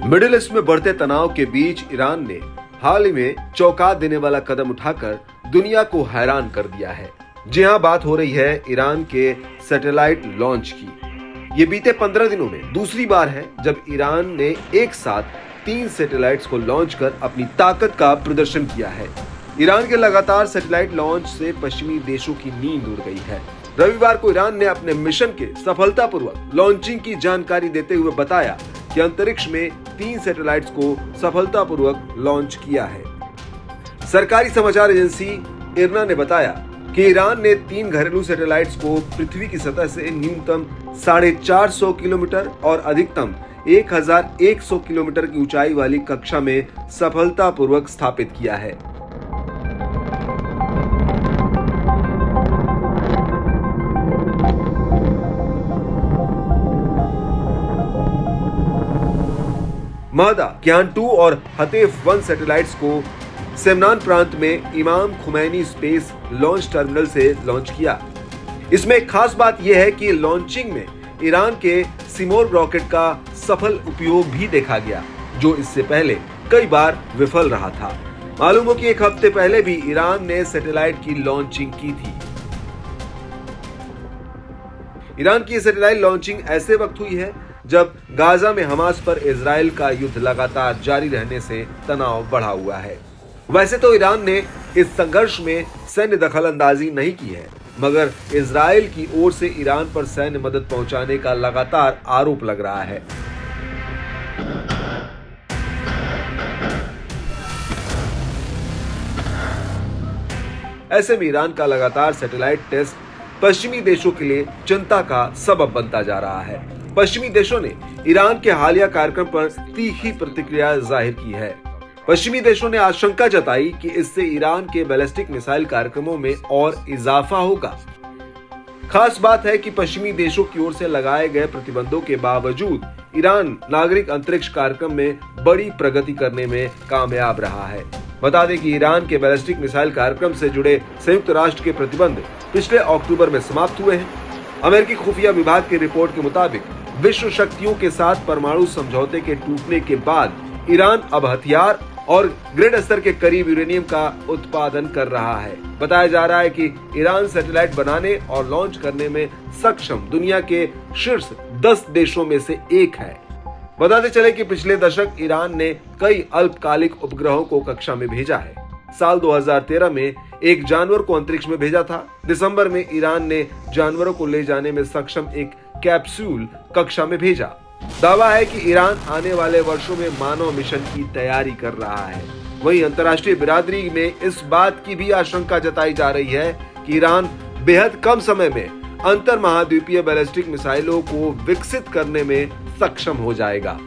Middle east में बढ़ते तनाव के बीच ईरान ने हाल ही में चौंका देने वाला कदम उठाकर दुनिया को हैरान कर दिया है। जी हां, बात हो रही है ईरान के सैटेलाइट लॉन्च की। ये बीते 15 दिनों में दूसरी बार है जब ईरान ने एक साथ 3 सैटेलाइट्स को लॉन्च कर अपनी ताकत का प्रदर्शन किया है। ईरान के लगातार सैटेलाइट लॉन्च से पश्चिमी देशों की नींद उड़ गई है। रविवार को ईरान ने अपने मिशन के सफलतापूर्वक लॉन्चिंग की जानकारी देते हुए बताया कि अंतरिक्ष में 3 सैटेलाइट्स को सफलतापूर्वक लॉन्च किया है। सरकारी समाचार एजेंसी इरना ने बताया कि ईरान ने 3 घरेलू सैटेलाइट्स को पृथ्वी की सतह से न्यूनतम 450 किलोमीटर और अधिकतम 1100 किलोमीटर की ऊंचाई वाली कक्षा में सफलतापूर्वक स्थापित किया है। महदा, कियान 2 और हतेफ 1 सैटेलाइट्स को सेमनान प्रांत में इमाम खुमैनी स्पेस लॉन्च टर्मिनल से लॉन्च किया। इसमें एक खास बात यह है कि लॉन्चिंग में ईरान के सिमोर रॉकेट का सफल उपयोग भी देखा गया, जो इससे पहले कई बार विफल रहा था। मालूम हो कि एक हफ्ते पहले भी ईरान ने सैटेलाइट की लॉन्चिंग की थी। ईरान की सैटेलाइट लॉन्चिंग ऐसे वक्त हुई है जब गाजा में हमास पर इजराइल का युद्ध लगातार जारी रहने से तनाव बढ़ा हुआ है। वैसे तो ईरान ने इस संघर्ष में सैन्य दखलंदाजी नहीं की है, मगर इजराइल की ओर से ईरान पर सैन्य मदद पहुंचाने का लगातार आरोप लग रहा है। ऐसे में ईरान का लगातार सैटेलाइट टेस्ट पश्चिमी देशों के लिए चिंता का सबब बनता जा रहा है। पश्चिमी देशों ने ईरान के हालिया कार्यक्रम पर तीखी प्रतिक्रिया जाहिर की है। पश्चिमी देशों ने आशंका जताई कि इससे ईरान के बैलिस्टिक मिसाइल कार्यक्रमों में और इजाफा होगा। खास बात है कि पश्चिमी देशों की ओर से लगाए गए प्रतिबंधों के बावजूद ईरान नागरिक अंतरिक्ष कार्यक्रम में बड़ी प्रगति करने में कामयाब रहा है। बता दें कि ईरान के बैलिस्टिक मिसाइल कार्यक्रम से जुड़े संयुक्त राष्ट्र के प्रतिबंध पिछले अक्टूबर में समाप्त हुए हैं। अमेरिकी खुफिया विभाग की रिपोर्ट के मुताबिक विश्व शक्तियों के साथ परमाणु समझौते के टूटने के बाद ईरान अब हथियार और ग्रिड स्तर के करीब यूरेनियम का उत्पादन कर रहा है। बताया जा रहा है कि ईरान सैटेलाइट बनाने और लॉन्च करने में सक्षम दुनिया के शीर्ष 10 देशों में से एक है। बताते चले कि पिछले दशक ईरान ने कई अल्पकालिक उपग्रहों को कक्षा में भेजा है। साल 2013 में एक जानवर को अंतरिक्ष में भेजा था। दिसंबर में ईरान ने जानवरों को ले जाने में सक्षम एक कैप्सूल कक्षा में भेजा। दावा है कि ईरान आने वाले वर्षों में मानव मिशन की तैयारी कर रहा है। वहीं अंतर्राष्ट्रीय बिरादरी में इस बात की भी आशंका जताई जा रही है कि ईरान बेहद कम समय में अंतर महाद्वीपीय बैलिस्टिक मिसाइलों को विकसित करने में सक्षम हो जाएगा।